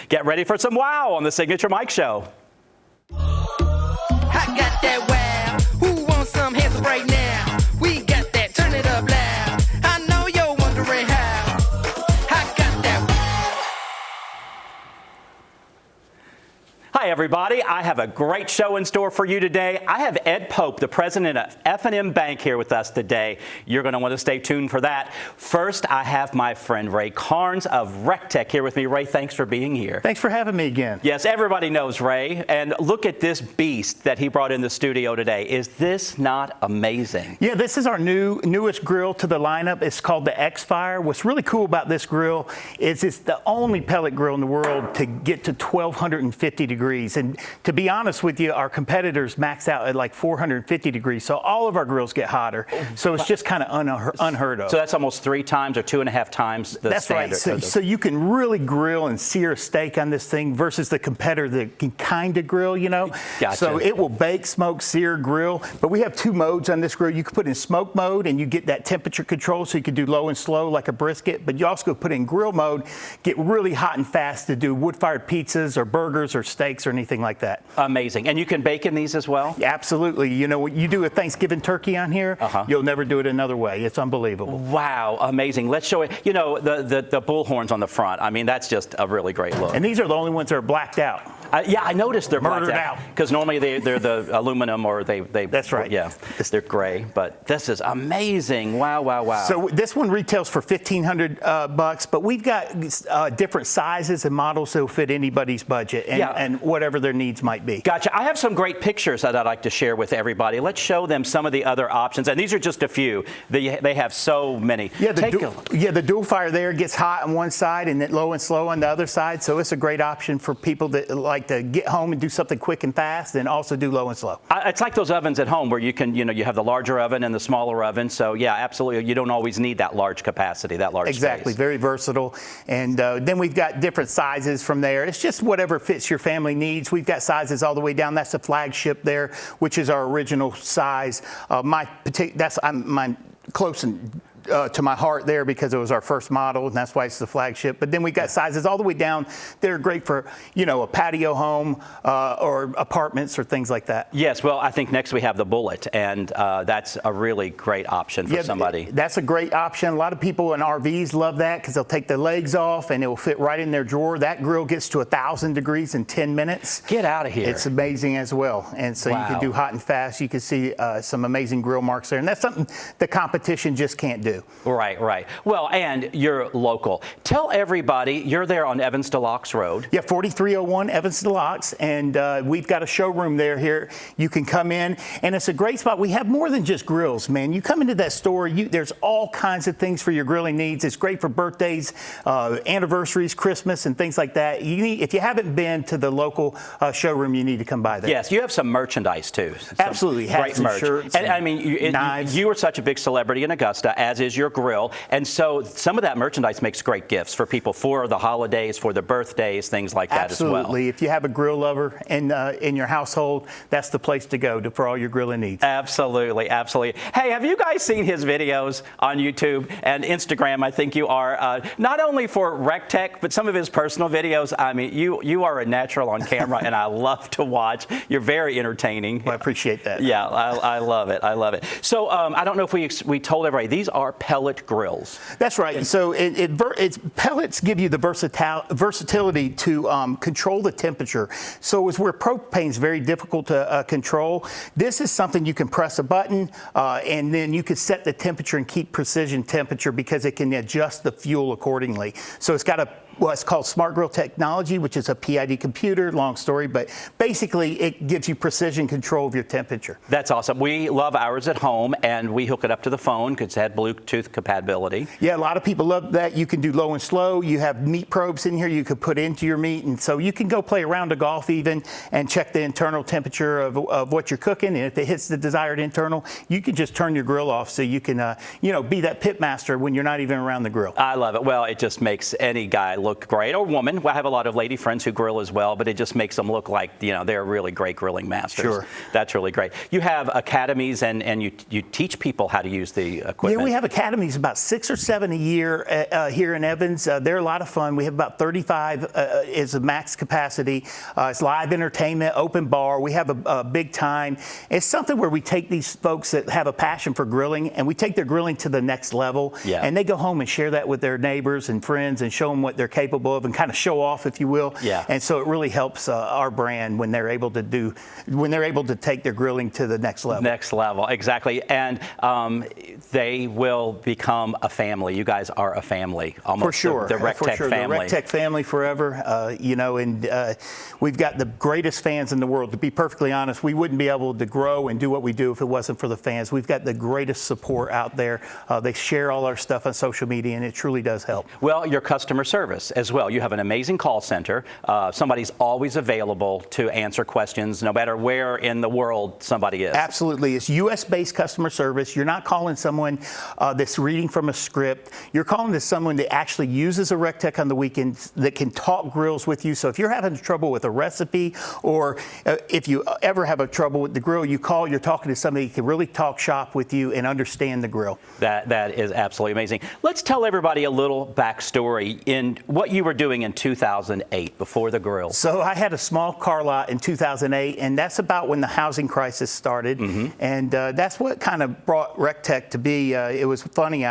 Get ready for some wow on the Signature Mike Show. I got that wow. Who wants some hands up right now? We got that. Turn it up loud. I know you're wondering how. I got that wow. Hi, everybody. I have a great show in store for you today. I have Ed Pope, the president of F&M Bank, here with us today. You're going to want to stay tuned for that. First, I have my friend Ray Carnes of RecTech here with me. Ray, thanks for being here. Thanks for having me again. Yes, everybody knows Ray. And look at this beast that he brought in the studio today. Is this not amazing? Yeah, this is our newest grill to the lineup. It's called the X-Fire. What's really cool about this grill is it's the only pellet grill in the world to get to 1,250 degrees. And to be honest with you, our competitors max out at like 450 degrees. So all of our grills get hotter. So it's just kind of unheard of. So that's almost 3 times or 2.5 times the That's standard. right. So you can really grill and sear a steak on this thing versus the competitor that can kind of grill, you know. Gotcha. So it will bake, smoke, sear, grill. But we have 2 modes on this grill. You can put in smoke mode and you get that temperature control so you can do low and slow like a brisket. But you also put in grill mode, get really hot and fast to do wood-fired pizzas or burgers or steaks or anything like that. Amazing. And you can bake in these as well? Absolutely. You know, when you do a Thanksgiving turkey on here, you'll never do it another way. It's unbelievable. Wow, amazing. Let's show it. You know, the bull horns on the front. I mean, that's just a really great look. And these are the only ones that are blacked out. Yeah, I noticed they're Murdered blacked out. Because normally they're the aluminum or they. That's right. Yeah, they're gray. But this is amazing. Wow, wow, wow. So this one retails for $1,500 but we've got different sizes and models that will fit anybody's budget and whatever their needs might be. Gotcha. I have some great pictures that I'd like to share with everybody. Let's show them some of the other options. And these are just a few. They have so many. Yeah, the dual fire there gets hot on one side and then low and slow on the other side. So it's a great option for people that like to get home and do something quick and fast and also do low and slow. It's like those ovens at home where you can, you have the larger oven and the smaller oven. So yeah, absolutely. You don't always need that large capacity, that large Exactly. space. Very versatile. And then we've got different sizes from there. It's just whatever fits your family needs. We've got sizes all the way down. That's the flagship there, which is our original size. That's mine close to my heart there because it was our first model, and that's why it's the flagship. But then we got sizes all the way down. They're great for, a patio home or apartments or things like that. Yes, well, I think next we have the Bullet, and that's a really great option for somebody. That's a great option. A lot of people in RVs love that because they'll take the legs off and it will fit right in their drawer. That grill gets to 1,000 degrees in 10 minutes. Get out of here. It's amazing as well. And so you can do hot and fast. You can see some amazing grill marks there. And that's something the competition just can't do. Right, right. Well, and you're local. Tell everybody you're there on Evans to Locks Road. Yeah, 4301 Evans to Locks, and we've got a showroom here. You can come in, and it's a great spot. We have more than just grills, man. You come into that store, there's all kinds of things for your grilling needs. It's great for birthdays, anniversaries, Christmas, and things like that. If you haven't been to the local showroom, you need to come by there. Yes, you have some merchandise too. Absolutely, great merch. Shirts, and I mean, knives. You are such a big celebrity in Augusta, as is your grill, and so some of that merchandise makes great gifts for people for the holidays, for the birthdays, things like that as well. Absolutely. If you have a grill lover in your household, that's the place to go for all your grilling needs. Absolutely, absolutely. Hey, have you guys seen his videos on YouTube and Instagram? I think you are. Not only for RecTech, but some of his personal videos. I mean, you are a natural on camera, and I love to watch. You're very entertaining. Well, I appreciate that. Yeah, I love it. I love it. So I don't know if we told everybody, these are pellet grills. That's right. So it's pellets give you the versatility to control the temperature. So it's where propane is very difficult to control. This is something you can press a button and then you can set the temperature and keep precision temperature because it can adjust the fuel accordingly. So it's got what's called Smart Grill technology, which is a PID computer, long story, but basically it gives you precision control of your temperature. That's awesome. We love ours at home, and we hook it up to the phone because it had Bluetooth compatibility. Yeah, a lot of people love that. You can do low and slow. You have meat probes in here you could put into your meat, and so you can go play a round of golf even and check the internal temperature of what you're cooking, and if it hits the desired internal, you can just turn your grill off so you can, be that pit master when you're not even around the grill. I love it. Well, it just makes any guy look great. Or woman. I have a lot of lady friends who grill as well, but it just makes them look like, they're really great grilling masters. Sure. That's really great. You have academies and you teach people how to use the equipment. Yeah, we have academies, about 6 or 7 a year here in Evans. They're a lot of fun. We have about 35 is a max capacity. It's live entertainment, open bar. We have a big time. It's something where we take these folks that have a passion for grilling and we take their grilling to the next level. Yeah. And they go home and share that with their neighbors and friends and show them what they're capable of and kind of show off, if you will. Yeah. And so it really helps our brand when they're able to take their grilling to the next level. Next level, exactly. And they will become a family. You guys are a family, almost. For sure. The RecTech family. The RecTech family forever. And we've got the greatest fans in the world. To be perfectly honest, we wouldn't be able to grow and do what we do if it wasn't for the fans. We've got the greatest support out there. They share all our stuff on social media, and it truly does help. Well, your customer service as well. You have an amazing call center. Somebody's always available to answer questions, no matter where in the world somebody is. Absolutely. It's U.S.-based customer service. You're not calling someone that's reading from a script. You're calling to someone that actually uses a RecTech on the weekends that can talk grills with you. So if you're having trouble with a recipe or if you ever have a trouble with the grill, you call, you're talking to somebody who can really talk shop with you and understand the grill. That is absolutely amazing. Let's tell everybody a little backstory in what you were doing in 2008 before the grill. So I had a small car lot in 2008, and that's about when the housing crisis started. Mm-hmm. And that's what kind of brought RecTech to be. It was funny.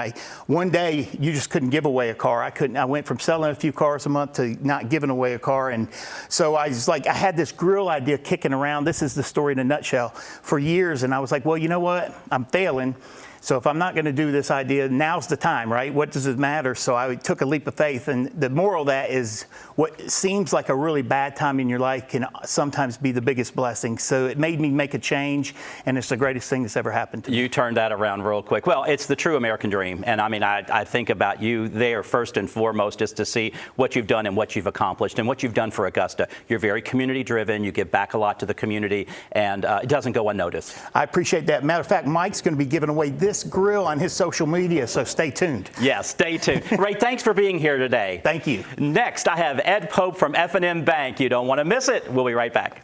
One day you just couldn't give away a car. I went from selling a few cars a month to not giving away a car. And so I was like, I had this grill idea kicking around. This is the story in a nutshell for years. And I was like, well, you know what? I'm failing. So if I'm not going to do this idea, now's the time, right? What does it matter? So I took a leap of faith. And the moral of that is what seems like a really bad time in your life can sometimes be the biggest blessing. So it made me make a change, and it's the greatest thing that's ever happened to me. You turned that around real quick. Well, it's the true American dream. And I mean, I think about you there first and foremost just to see what you've done and what you've accomplished and what you've done for Augusta. You're very community driven. You give back a lot to the community, and it doesn't go unnoticed. I appreciate that. Matter of fact, Mike's going to be giving away this grill on his social media, so stay tuned. Yes, stay tuned. Ray, thanks for being here today. Thank you. Next, I have Ed Pope from F&M Bank. You don't want to miss it. We'll be right back.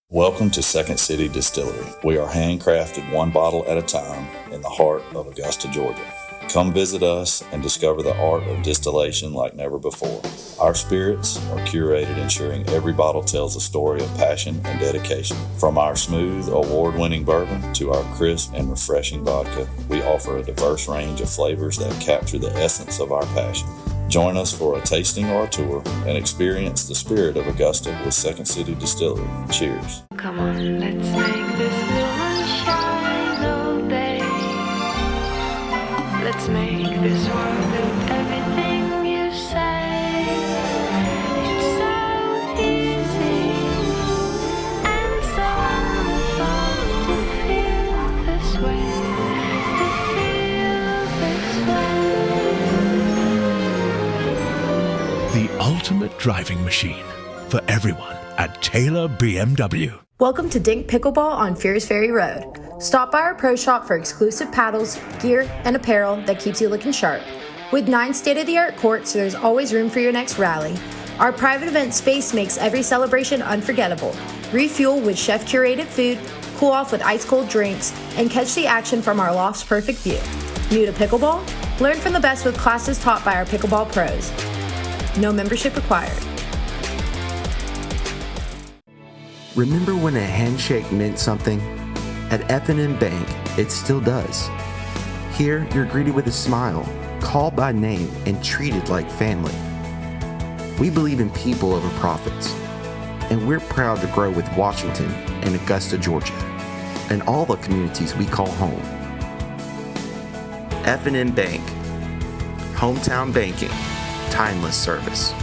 Welcome to Second City Distillery. We are handcrafted one bottle at a time in the heart of Augusta, Georgia. Come visit us and discover the art of distillation like never before. Our spirits are curated, ensuring every bottle tells a story of passion and dedication. From our smooth, award-winning bourbon to our crisp and refreshing vodka, we offer a diverse range of flavors that capture the essence of our passion. Join us for a tasting or a tour and experience the spirit of Augusta with Second City Distillery. Cheers. Come on, let's make this woman shine all day. Let's make this world with everything you say. It's so easy and so fun to feel this way. To feel this way. The ultimate driving machine for everyone at Taylor BMW. Welcome to Dink Pickleball on Fierce Ferry Road. Stop by our pro shop for exclusive paddles, gear, and apparel that keeps you looking sharp. With 9 state-of-the-art courts, there's always room for your next rally. Our private event space makes every celebration unforgettable. Refuel with chef-curated food, cool off with ice-cold drinks, and catch the action from our loft's perfect view. New to pickleball? Learn from the best with classes taught by our pickleball pros. No membership required. Remember when a handshake meant something? At F&M Bank, it still does. Here, you're greeted with a smile, called by name, and treated like family. We believe in people over profits, and we're proud to grow with Washington and Augusta, Georgia, and all the communities we call home. F&M Bank, hometown banking, timeless service.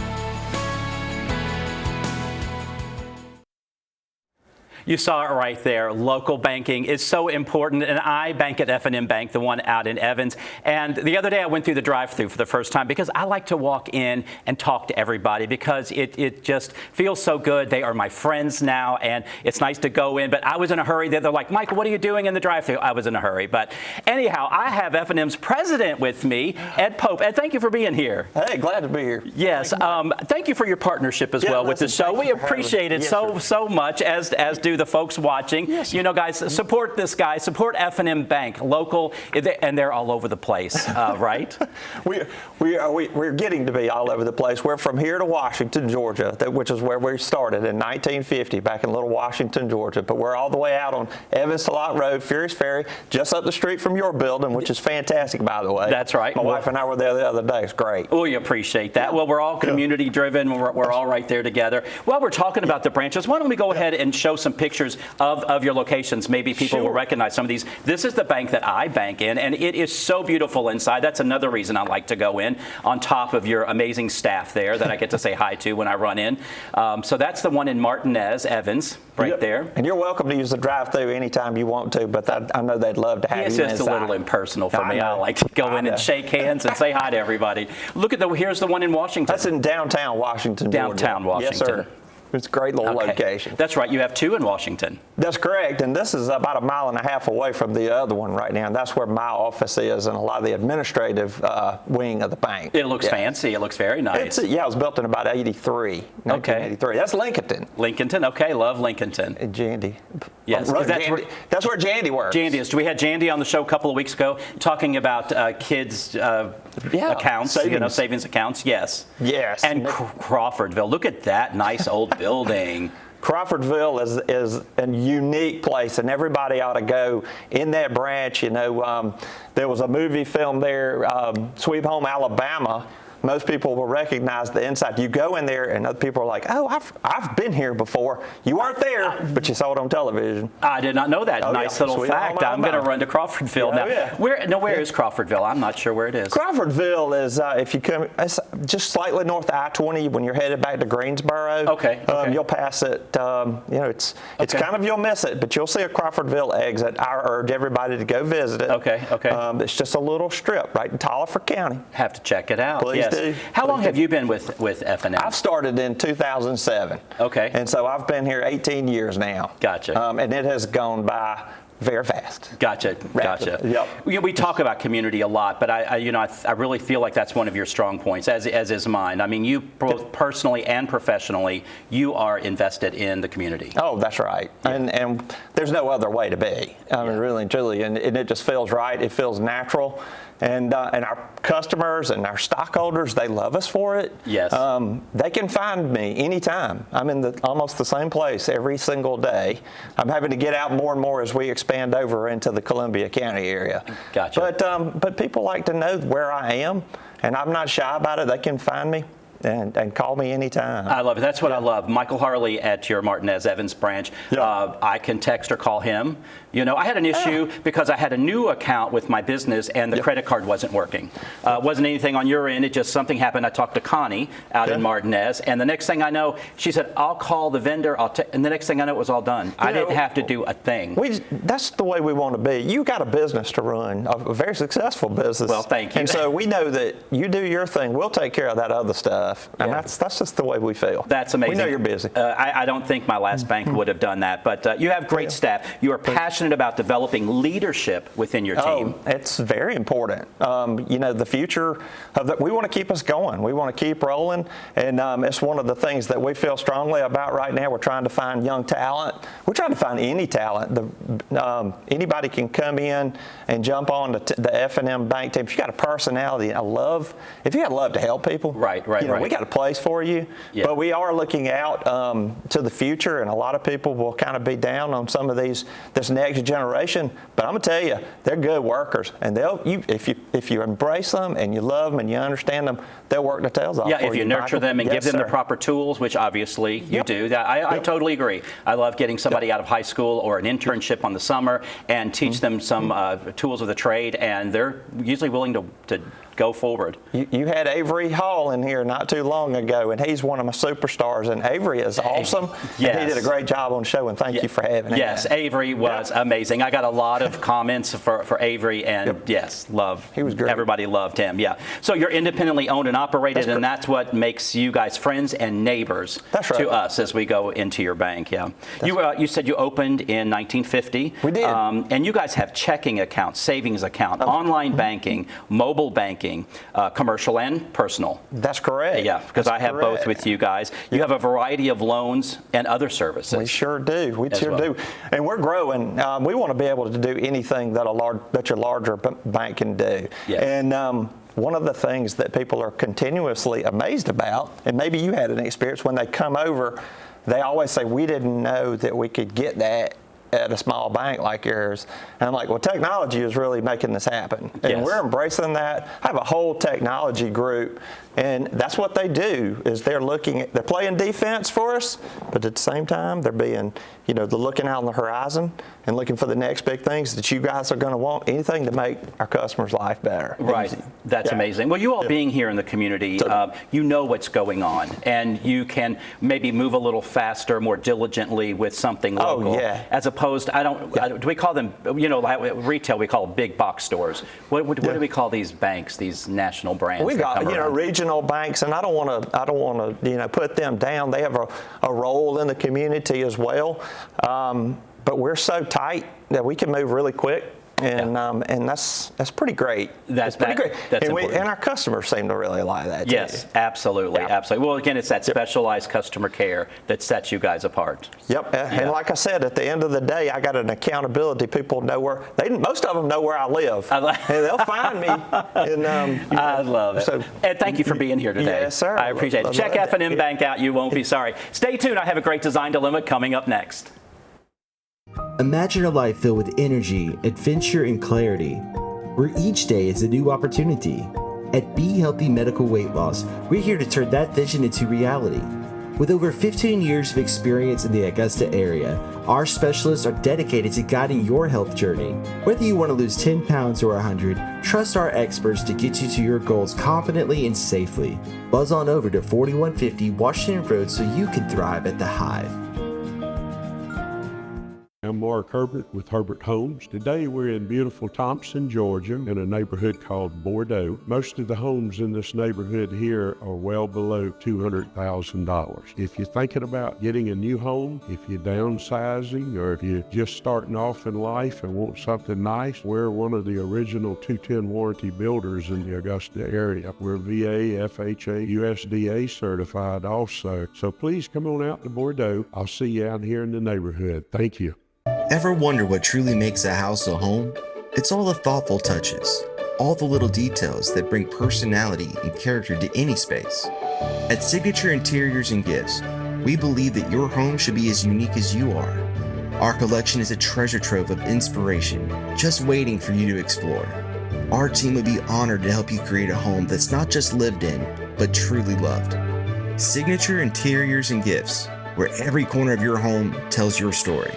You saw it right there. Local banking is so important, and I bank at F&M Bank, the one out in Evans. And the other day I went through the drive-thru for the first time because I like to walk in and talk to everybody because it just feels so good. They are my friends now, and it's nice to go in. But I was in a hurry. They're like, Michael, what are you doing in the drive-thru? I was in a hurry. But anyhow, I have F&M's president with me, Ed Pope. Ed, thank you for being here. Hey, glad to be here. Yes, thank you for your partnership as well with the show. We appreciate it so much, as do the folks watching. Yes, you know, guys, support this guy, support F&M Bank, local, and they're all over the place, right? We're getting to be all over the place. We're from here to Washington, Georgia, which is where we started in 1950, back in Little Washington, Georgia. But we're all the way out on Evans to Lott Road, Furious Ferry, just up the street from your building, which is fantastic, by the way. That's right. My wife and I were there the other day. It's great. We appreciate that. Well, we're all community driven. We're all right there together. While we're talking about the branches, why don't we go ahead and show some pictures of your locations? Maybe people will recognize some of these. This is the bank that I bank in, and it is so beautiful inside. That's another reason I like to go in, on top of your amazing staff there that I get to say hi to when I run in. So that's the one in Martinez, Evans, right there. And you're welcome to use the drive-thru anytime you want to, but I know they'd love to have you It's inside. just a little impersonal for me. I know. like to go in and shake hands and say hi to everybody. Look at here's the one in Washington. That's in downtown Washington, Georgia. Downtown Washington. Yes, sir. It's a great little location. That's right. You have two in Washington. That's correct. And this is about 1.5 miles away from the other one right now. And that's where my office is and a lot of the administrative wing of the bank. It looks fancy. It looks very nice. It was built in about 1983. That's Lincolnton. Lincolnton. Okay. Love Lincolnton. Jandy. Yes. That's where Jandy works. Jandy is. We had Jandy on the show a couple of weeks ago talking about kids' accounts, savings accounts. Yes. Yes. And Crawfordville. Look at that nice old building. Crawfordville is a unique place, and everybody ought to go in that branch. You know, there was a movie film there, Sweet Home Alabama. Most people will recognize the inside. You go in there, and other people are like, "Oh, I've been here before." You weren't there, but you saw it on television. I did not know that. Nice little fact. I'm going to run to Crawfordville now. Where is Crawfordville? I'm not sure where it is. Crawfordville is if you come, it's just slightly north of I-20 when you're headed back to Greensboro. Okay. You'll pass it. It's kind of, you'll miss it, but you'll see a Crawfordville exit. I urge everybody to go visit it. Okay. It's just a little strip right in Taliaferro County. Have to check it out. Please. How long have you been with F&M? I've started in 2007. Okay. And so I've been here 18 years now. Gotcha. And it has gone by very fast. Gotcha. Yep. We talk about community a lot, but I really feel like that's one of your strong points, as is mine. I mean, you both personally and professionally, you are invested in the community. Oh, that's right. Yeah. And there's no other way to be. I mean, really and truly, and it just feels right. It feels natural. And our customers and our stockholders, they love us for it. Yes. They can find me anytime. I'm in almost the same place every single day. I'm having to get out more and more as we expand over into the Columbia County area. Gotcha. But people like to know where I am, and I'm not shy about it. They can find me and call me anytime. I love it. That's what I love. Michael Harley at your Martinez Evans branch. I can text or call him. You know, I had an issue because I had a new account with my business and the credit card wasn't working. Wasn't anything on your end. It just something happened. I talked to Connie out in Martinez, and the next thing I know, she said, "I'll call the vendor." And the next thing I know, it was all done. I didn't have to do a thing. That's the way we want to be. You got a business to run, a very successful business. Well, thank you. And so we know that you do your thing. We'll take care of that other stuff, and that's just the way we feel. That's amazing. We know you're busy. I don't think my last bank would have done that, but you have great staff. You are passionate about developing leadership within your team. Oh, it's very important. The future of we want to keep us going. We want to keep rolling, and it's one of the things that we feel strongly about right now. We're trying to find young talent. We're trying to find any talent. Anybody can come in and jump on the F&M Bank team. If you got a personality, if you got love to help people, right. We got a place for you. Yeah. But we are looking out to the future, and a lot of people will kind of be down on some of this next generation. But I'm gonna tell you, they're good workers, and if you embrace them and you love them and you understand them, they'll work their tails off. Yeah, if you nurture them and give them the proper tools, which obviously you do. I totally agree. I love getting somebody out of high school or an internship on the summer and teach them some tools of the trade, and they're usually willing to go forward. You had Avery Hall in here not too long ago, and he's one of my superstars. And Avery is awesome. Yes. And he did a great job on the show, and thank you for having him. Yes, Avery was amazing. I got a lot of comments for Avery, and yes, He was great. Everybody loved him. Yeah. So you're independently owned and operated, and that's what makes you guys friends and neighbors to us as we go into your bank. Yeah. You said you opened in 1950. We did. And you guys have checking accounts, savings account, online banking, mobile banking, commercial and personal. That's correct. Yeah, because I have both with you guys. You have a variety of loans and other services. We sure do. We sure do. And we're growing. We want to be able to do anything that your larger bank can do. Yes. And one of the things that people are continuously amazed about, and maybe you had an experience when they come over, they always say, we didn't know that we could get that at a small bank like yours. And I'm like, well, technology is really making this happen. And we're embracing that. I have a whole technology group, and that's what they do, is they're playing defense for us, but at the same time, they're being, they're looking out on the horizon and looking for the next big things that you guys are going to want, anything to make our customers' life better. Right. Easy. That's amazing. Well, you all being here in the community, you know what's going on, and you can maybe move a little faster, more diligently with something local. Oh, yeah. As opposed, do we call them, like retail, we call big box stores. What do we call these banks, these national brands? We got, regional banks, and I don't want to, put them down. They have a role in the community as well. But we're so tight that we can move really quick. And that's pretty great. That's pretty great. That's and our customers seem to really like that too. Yes, absolutely, absolutely. Well, again, it's that specialized customer care that sets you guys apart. Yep. And like I said, at the end of the day, I got an accountability. People know most of them know where I live, and they'll find me. And, I love it. So, Ed, thank you for being here today. Yes, sir. I appreciate it. Check F&M Bank out. You won't be sorry. Stay tuned. I have a great design dilemma coming up next. Imagine a life filled with energy, adventure, and clarity, where each day is a new opportunity. At Be Healthy Medical Weight Loss, we're here to turn that vision into reality. With over 15 years of experience in the Augusta area, our specialists are dedicated to guiding your health journey. Whether you want to lose 10 pounds or 100, trust our experts to get you to your goals confidently and safely. Buzz on over to 4150 Washington Road so you can thrive at the Hive. I'm Mark Herbert with Herbert Homes. Today we're in beautiful Thompson, Georgia, in a neighborhood called Bordeaux. Most of the homes in this neighborhood here are well below $200,000. If you're thinking about getting a new home, if you're downsizing, or if you're just starting off in life and want something nice, we're one of the original 210 warranty builders in the Augusta area. We're VA, FHA, USDA certified also. So please come on out to Bordeaux. I'll see you out here in the neighborhood. Thank you. Ever wonder what truly makes a house a home? It's all the thoughtful touches, all the little details that bring personality and character to any space. At Signature Interiors and Gifts, we believe that your home should be as unique as you are. Our collection is a treasure trove of inspiration, just waiting for you to explore. Our team would be honored to help you create a home that's not just lived in, but truly loved. Signature Interiors and Gifts, where every corner of your home tells your story.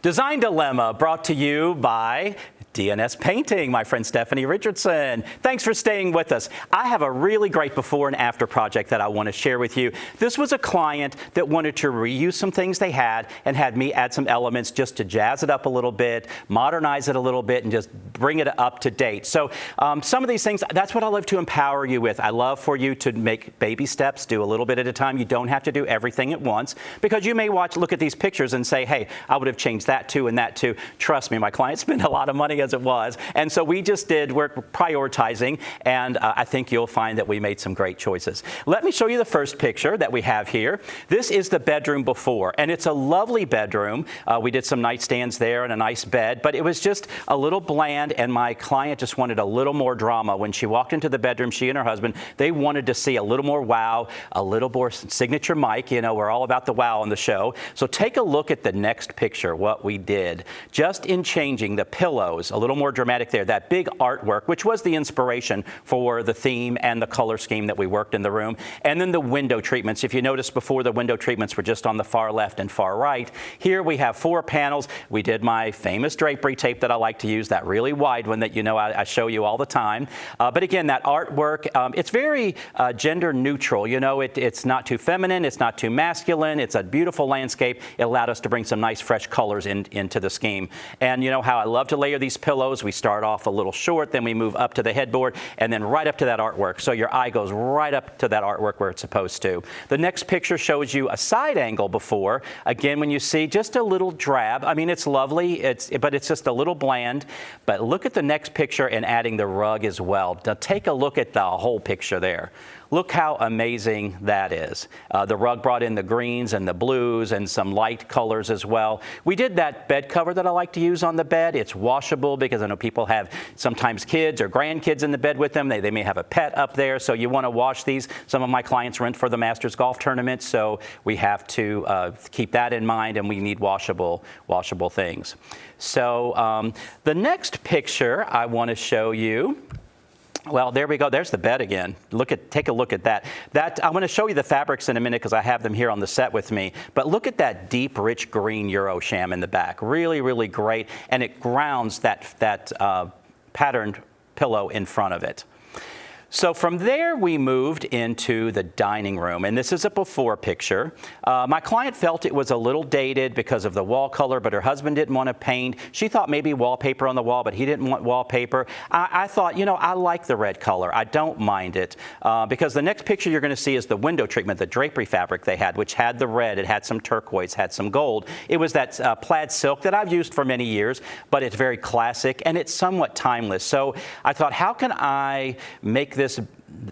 Design Dilemma brought to you by DNS Painting, my friend Stephanie Richardson. Thanks for staying with us. I have a really great before and after project that I want to share with you. This was a client that wanted to reuse some things they had and had me add some elements just to jazz it up a little bit, modernize it a little bit, and just bring it up to date. So some of these things, that's what I love to empower you with. I love for you to make baby steps, do a little bit at a time. You don't have to do everything at once, because you may look at these pictures and say, hey, I would have changed that too and that too. Trust me, my clients spend a lot of money as it was. And so we're prioritizing, and I think you'll find that we made some great choices. Let me show you the first picture that we have here. This is the bedroom before, and it's a lovely bedroom. We did some nightstands there and a nice bed, but it was just a little bland, and my client just wanted a little more drama. When she walked into the bedroom, she and her husband, they wanted to see a little more wow, a little more signature Mike. You know, we're all about the wow on the show. So take a look at the next picture, what we did. Just in changing the pillows, a little more dramatic there, that big artwork, which was the inspiration for the theme and the color scheme that we worked in the room. And then the window treatments. If you noticed before, the window treatments were just on the far left and far right. Here we have 4 panels. We did my famous drapery tape that I like to use, that really wide one that you know I show you all the time. But again, that artwork, it's very gender neutral. You know, it's not too feminine, it's not too masculine, it's a beautiful landscape. It allowed us to bring some nice fresh colors into the scheme. And you know how I love to layer these pillows. We start off a little short, then we move up to the headboard, and then right up to that artwork. So your eye goes right up to that artwork where it's supposed to. The next picture shows you a side angle before. Again, when you see just a little drab, I mean, it's lovely, but it's just a little bland. But look at the next picture and adding the rug as well. Now take a look at the whole picture there. Look how amazing that is. The rug brought in the greens and the blues and some light colors as well. We did that bed cover that I like to use on the bed. It's washable because I know people have sometimes kids or grandkids in the bed with them. They may have a pet up there, so you want to wash these. Some of my clients rent for the Masters Golf Tournament, so we have to keep that in mind, and we need washable things. So the next picture I want to show you. Well, there we go. There's the bed again. Take a look at that. I'm going to show you the fabrics in a minute because I have them here on the set with me. But look at that deep, rich green Eurosham in the back. Really, really great. And it grounds that patterned pillow in front of it. So from there, we moved into the dining room, and this is a before picture. My client felt it was a little dated because of the wall color, but her husband didn't want to paint. She thought maybe wallpaper on the wall, but he didn't want wallpaper. I thought, you know, I like the red color. I don't mind it because the next picture you're going to see is the window treatment, the drapery fabric they had, which had the red, it had some turquoise, had some gold. It was that plaid silk that I've used for many years, but it's very classic and it's somewhat timeless. So I thought, how can I make this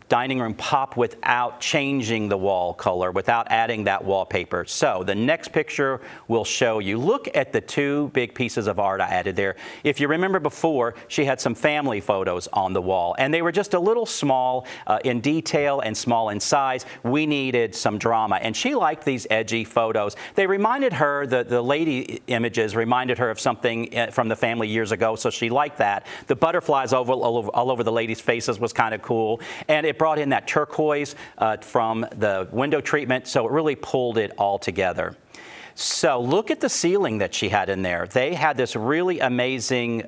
dining room pop without changing the wall color, without adding that wallpaper? So the next picture will show you. Look at the 2 big pieces of art I added there. If you remember before, she had some family photos on the wall, and they were just a little small in detail and small in size. We needed some drama, and she liked these edgy photos. They reminded her, the lady images reminded her of something from the family years ago, so she liked that. The butterflies all over the ladies' faces was kind of cool. And it brought in that turquoise from the window treatment, so it really pulled it all together. So look at the ceiling that she had in there. They had this really amazing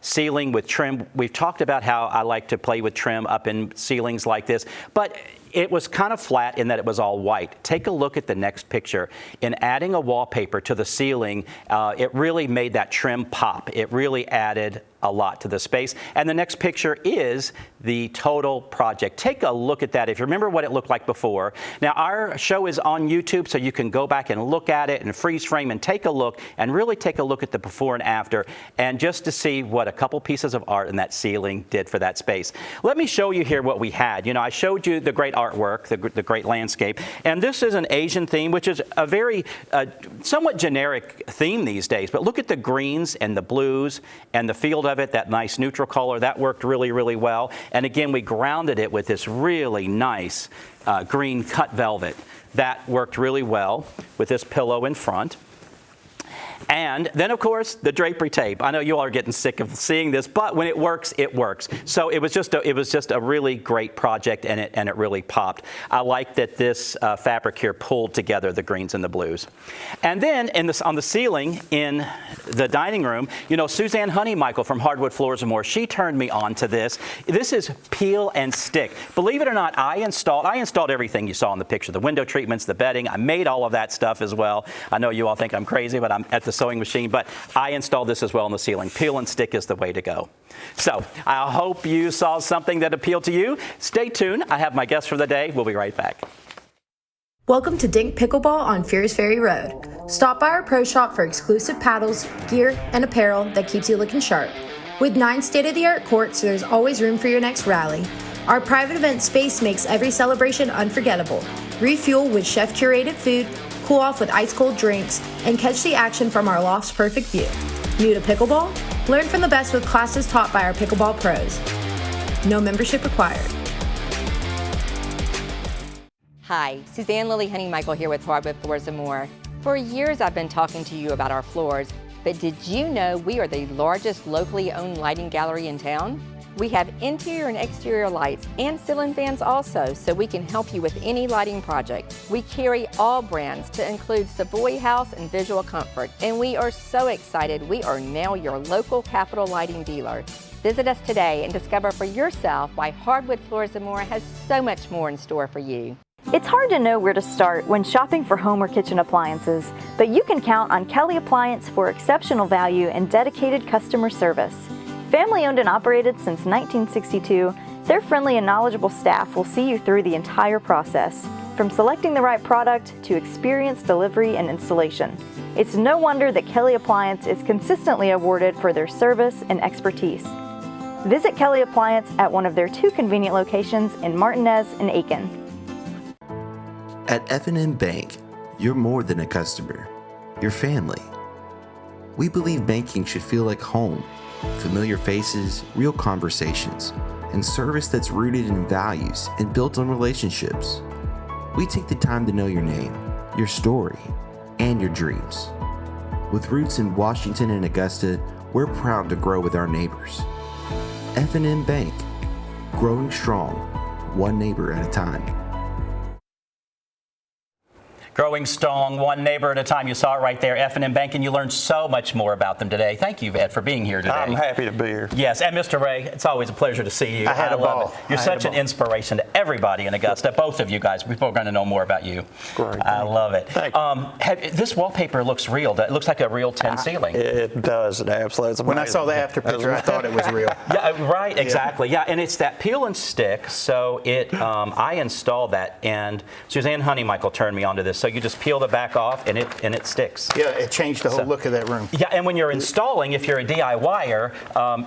ceiling with trim. We've talked about how I like to play with trim up in ceilings like this, but it was kind of flat in that it was all white. Take a look at the next picture. In adding a wallpaper to the ceiling, it really made that trim pop. It really added a lot to the space. And the next picture is the total project. Take a look at that. If you remember what it looked like before. Now, our show is on YouTube, so you can go back and look at it and freeze frame and take a look and really take a look at the before and after, and just to see what a couple pieces of art in that ceiling did for that space. Let me show you here what we had. You know, I showed you the great artwork, the great landscape, and this is an Asian theme, which is a very somewhat generic theme these days. But look at the greens and the blues and the field of it, that nice neutral color. That worked really, really well. And again, we grounded it with this really nice green cut velvet. That worked really well with this pillow in front. And then, of course, the drapery tape. I know you all are getting sick of seeing this, but when it works, it works. So it was just a really great project, and it really popped. I like that this fabric here pulled together the greens and the blues. And then on the ceiling in the dining room, you know, Suzanne Honeymichael from Hardwood Floors and More, she turned me on to this. This is peel and stick. Believe it or not, I installed everything you saw in the picture, the window treatments, the bedding. I made all of that stuff as well. I know you all think I'm crazy, but I'm at the sewing machine, but I installed this as well on the ceiling. Peel and stick is the way to go. So I hope you saw something that appealed to you. Stay tuned. I have my guest for the day. We'll be right back. Welcome to Dink Pickleball on Fierce Ferry Road. Stop by our pro shop for exclusive paddles, gear, and apparel that keeps you looking sharp. With 9 state-of-the-art courts, there's always room for your next rally. Our private event space makes every celebration unforgettable. Refuel with chef-curated food, cool off with ice-cold drinks, and catch the action from our loft's perfect view. New to pickleball? Learn from the best with classes taught by our pickleball pros. No membership required. Hi, Suzanne Lily Honey Michael here with Hardwood Floors & More. For years I've been talking to you about our floors, but did you know we are the largest locally owned lighting gallery in town? We have interior and exterior lights and ceiling fans also, so we can help you with any lighting project. We carry all brands to include Savoy House and Visual Comfort, and we are so excited we are now your local Capital Lighting dealer. Visit us today and discover for yourself why Hardwood Floors & More has so much more in store for you. It's hard to know where to start when shopping for home or kitchen appliances, but you can count on Kelly Appliance for exceptional value and dedicated customer service. Family owned and operated since 1962, their friendly and knowledgeable staff will see you through the entire process, from selecting the right product to experienced delivery and installation. It's no wonder that Kelly Appliance is consistently awarded for their service and expertise. Visit Kelly Appliance at one of their 2 convenient locations in Martinez and Aiken. At F&M Bank, you're more than a customer. You're family. We believe banking should feel like home. Familiar faces, real conversations, and service that's rooted in values and built on relationships. We take the time to know your name, your story, and your dreams. With roots in Washington and Augusta, we're proud to grow with our neighbors. F&M Bank, growing strong, one neighbor at a time. Growing strong, one neighbor at a time. You saw it right there, F&M Bank, and you learned so much more about them today. Thank you, Ed, for being here today. I'm happy to be here. Yes, and Mr. Ray, it's always a pleasure to see you. I had a love ball. it. You're such an inspiration to everybody in Augusta, both of you guys. People are going to know more about you. Great. I love it. Thank you. This wallpaper looks real. It looks like a real tin ceiling. It does. It absolutely is. When I saw the after picture, I thought it was real. Yeah, right, exactly. Yeah, and it's that peel and stick. So I installed that, and Suzanne Honey Michael turned me onto this. So you just peel the back off, and it sticks. Yeah, it changed the whole look of that room. Yeah, and when you're installing, if you're a DIYer,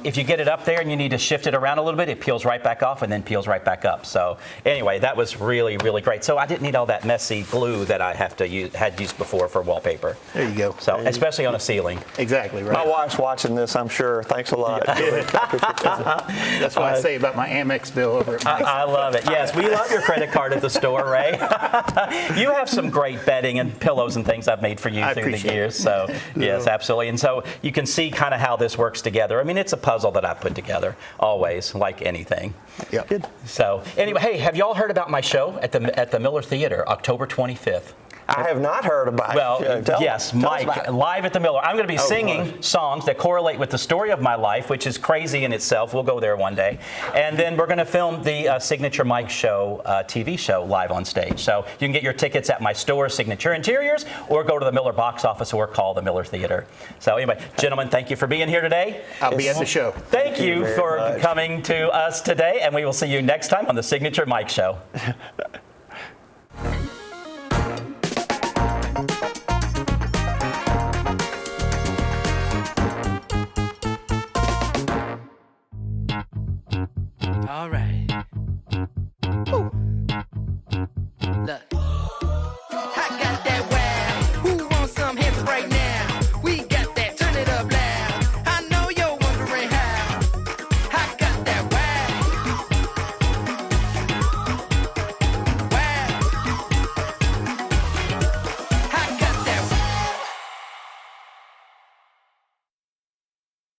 if you get it up there and you need to shift it around a little bit, it peels right back off and then peels right back up. So anyway, that was really, really great. So I didn't need all that messy glue that I had used before for wallpaper. There you go. So especially on a ceiling. Exactly right. My wife's watching this, I'm sure. Thanks a lot. That's what I say about my Amex bill over at Mike's. I love it. Yes, we love your credit card at the store, Ray. You have some great bedding and pillows and things I've made for you through the years. So yes, absolutely. And so you can see kind of how this works together. I mean, it's a puzzle that I put together always, like anything. Yeah. Good. So anyway, hey, have y'all heard about my show at the Miller Theater, October 25th? I have not heard about it. Yes, Mike, live at the Miller. I'm going to be singing songs that correlate with the story of my life, which is crazy in itself. We'll go there one day. And then we're going to film the Signature Mike Show TV show live on stage. So you can get your tickets at my store, Signature Interiors, or go to the Miller box office or call the Miller Theater. So anyway, gentlemen, thank you for being here today. I'll be at the show. Thank you for coming to us today, and we will see you next time on the Signature Mike Show. All right.